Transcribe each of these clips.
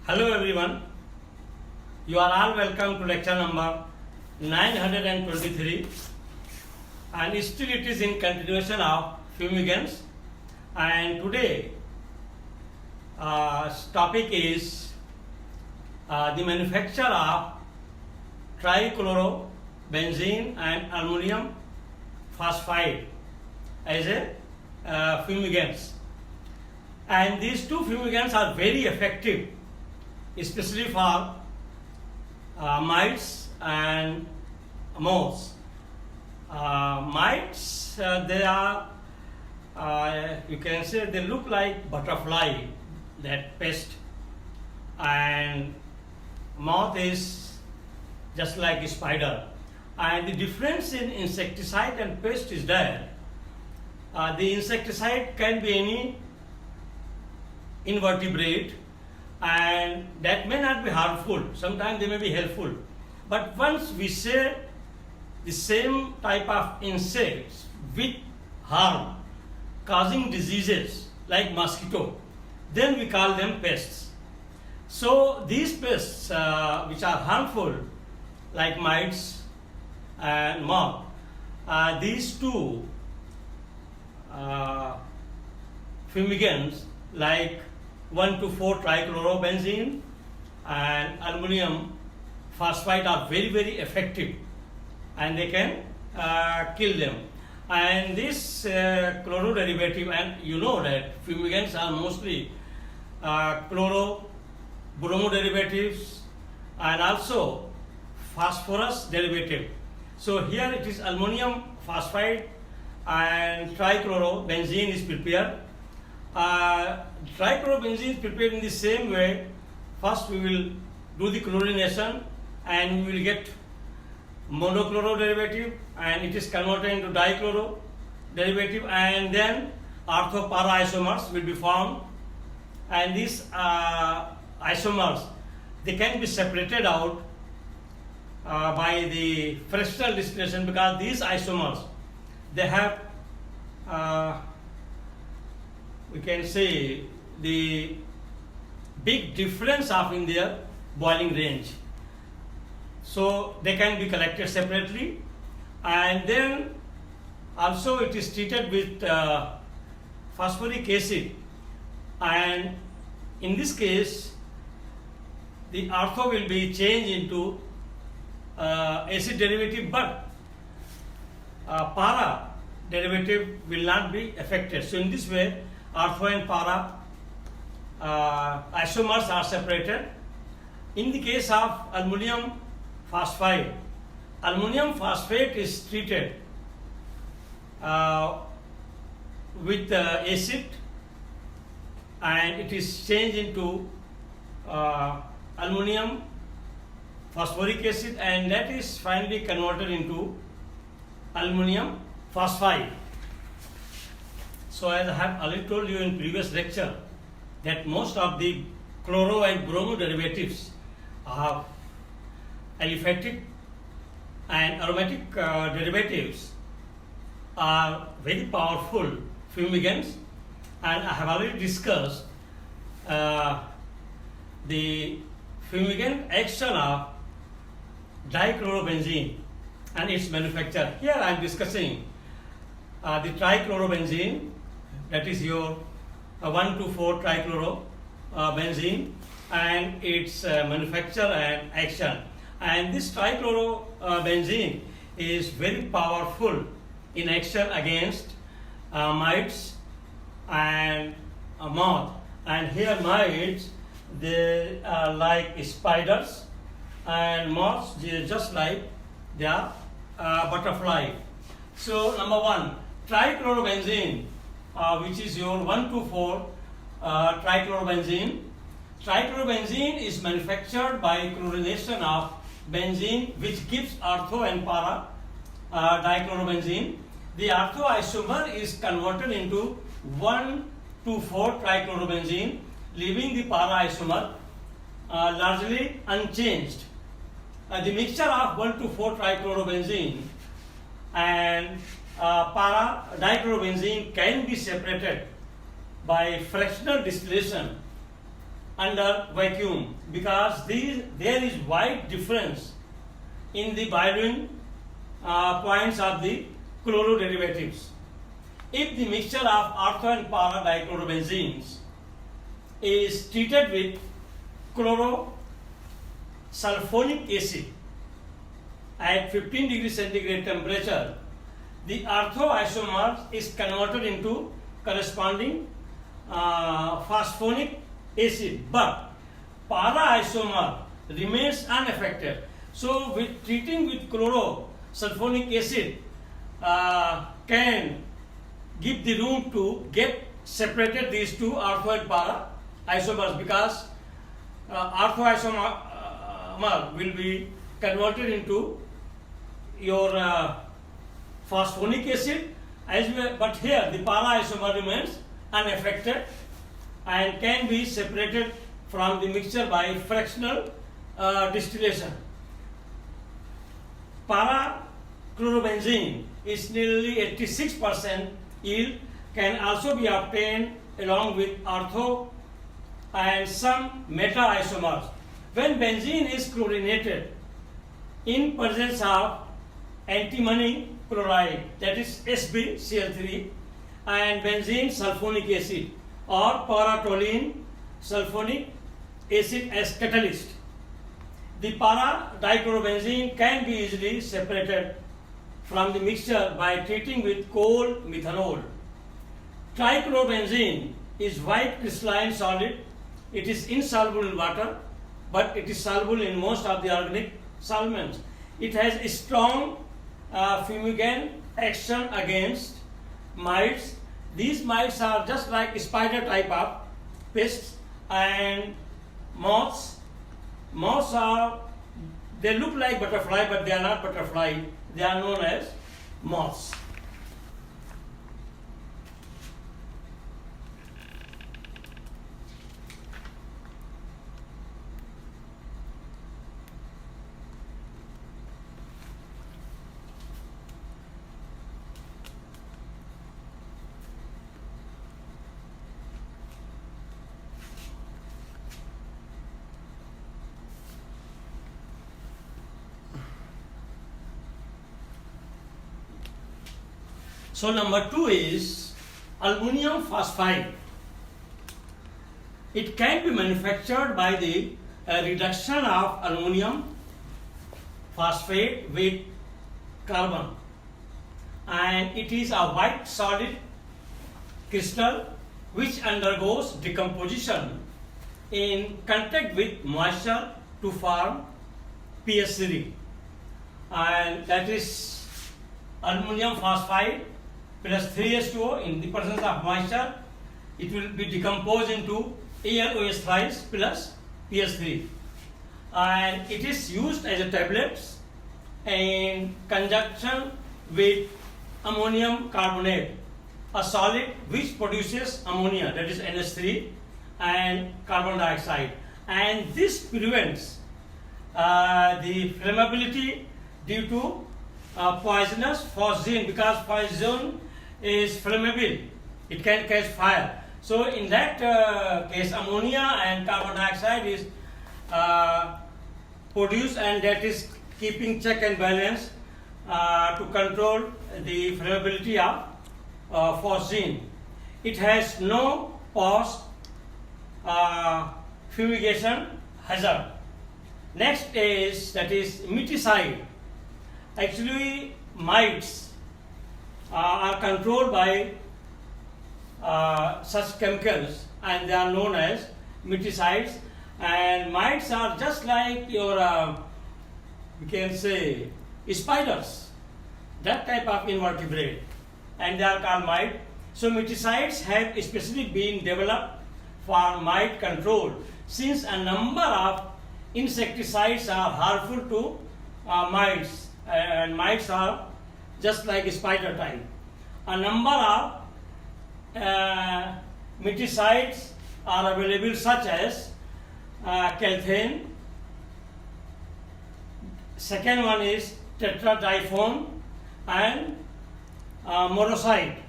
Hello everyone, you are all welcome to lecture number 923 and still it is in continuation of fumigants, and today topic is the manufacture of trichlorobenzene and aluminum phosphide as a fumigants, and these two fumigants are very effective, especially for mites and moths. Mites, they are, you can say, they look like butterfly, that pest, and moth is just like a spider. And the difference in insecticide and pest is that the insecticide can be any invertebrate, and that may not be harmful, sometimes they may be helpful. But once we say the same type of insects with harm, causing diseases like mosquito, then we call them pests. So these pests which are harmful like mites and moth, these two fumigants like 1,2,4-trichlorobenzene and aluminium phosphide are very effective, and they can kill them. And this chloro derivative, and you know that fumigants are mostly chloro bromo derivatives and also phosphorus derivative. So here it is aluminium phosphide and trichlorobenzene is prepared. Trichlorobenzene is prepared in the same way. First we will do the chlorination and we will get monochloro derivative, and it is converted into dichloro derivative, and then ortho para isomers will be formed, and these isomers, they can be separated out by the fractional distillation, because these isomers, they have we can say the big difference of in their boiling range. So they can be collected separately, and then also it is treated with phosphoric acid, and in this case the ortho will be changed into acid derivative, but para derivative will not be affected. So in this way ortho and para isomers are separated. In the case of aluminium phosphide, aluminium phosphate is treated with acid, and it is changed into aluminium phosphoric acid, and that is finally converted into aluminium phosphide. So as I have already told you in previous lecture, that most of the chloro and bromo derivatives are aliphatic, and aromatic derivatives are very powerful fumigants, and I have already discussed the fumigant action of dichlorobenzene and its manufacture. Here I am discussing the trichlorobenzene, that is your 1,2,4-trichlorobenzene, and its manufacture and action. And this trichlorobenzene is very powerful in action against mites and moth. And here mites, they are like spiders, and moths, they just like they are butterfly. So number one, trichlorobenzene, which is your 1,2,4-trichlorobenzene. Trichlorobenzene is manufactured by chlorination of benzene, which gives ortho and para dichlorobenzene. The ortho isomer is converted into 1,2,4-trichlorobenzene, leaving the para isomer largely unchanged. The mixture of 1,2,4-trichlorobenzene and para dichlorobenzene can be separated by fractional distillation under vacuum because there is wide difference in the boiling points of the chloro derivatives. If the mixture of ortho and para dichlorobenzenes is treated with chlorosulfonic acid at 15 degrees centigrade temperature, the ortho isomer is converted into corresponding phosphonic acid, but para isomer remains unaffected. So, with treating with chlorosulfonic acid can give the room to get separated these two ortho and para isomers because ortho isomer will be converted into your phosphonic acid as well, but here the para isomer remains unaffected and can be separated from the mixture by fractional distillation. Para chlorobenzene is nearly 86% yield, can also be obtained along with ortho and some meta isomers. When benzene is chlorinated in presence of antimony chloride, that is SbCl3, and benzene sulfonic acid or para-toluene sulfonic acid as catalyst, the para dichlorobenzene can be easily separated from the mixture by treating with coal methanol. Trichlorobenzene is white crystalline solid. It is insoluble in water, but it is soluble in most of the organic solvents. It has a strong fumigant action against mites. These mites are just like spider type of pests and moths. Moths they look like butterfly, but they are not butterfly. They are known as moths. So number 2 is aluminium phosphide. It can be manufactured by the reduction of aluminium phosphate with carbon, and it is a white solid crystal which undergoes decomposition in contact with moisture to form PS3, and that is aluminium phosphide plus 3H2O in the presence of moisture. It will be decomposed into AlOH thrice plus PS3, and it is used as a tablet in conjunction with ammonium carbonate, a solid which produces ammonia, that is NH3, and carbon dioxide, and this prevents the flammability due to poisonous phosgene, because phosgene is flammable, it can catch fire. So in that case, ammonia and carbon dioxide is produced, and that is keeping check and balance to control the flammability of phosgene. It has no post fumigation hazard. Next is miticide. Actually, mites are controlled by such chemicals, and they are known as miticides. And mites are just like your, we can say, spiders, that type of invertebrate, and they are called mite. So miticides have especially been developed for mite control, since a number of insecticides are harmful to mites, and mites are just like a spider type. A number of miticides are available, such as calthane. Second one is tetradiphone and moroside,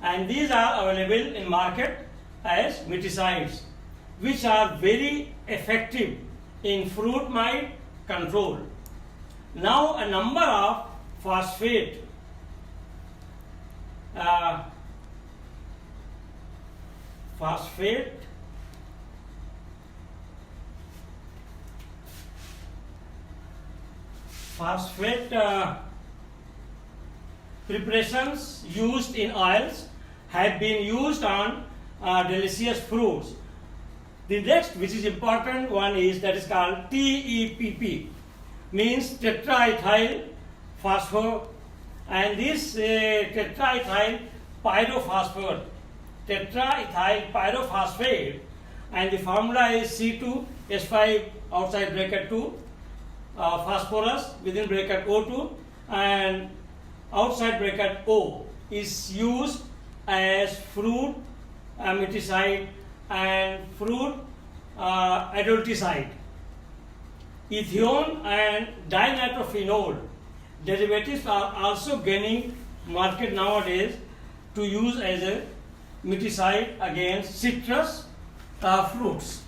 and these are available in market as miticides. which are very effective in fruit mite control. Now a number of phosphate preparations used in oils have been used on delicious fruits. The next, which is important one, is that is called TEPP, means Tetraethyl Phosphor, and this tetraethyl pyrophosphate, and the formula is C2H5 outside bracket 2 phosphorus within bracket O2 and outside bracket O is used as fruit miticide and fruit adulticide. Ethione and dinitrophenol derivatives are also gaining market nowadays to use as a miticide against citrus fruits.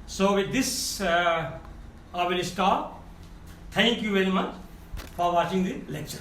So with this I will stop. Thank you very much for watching the lecture.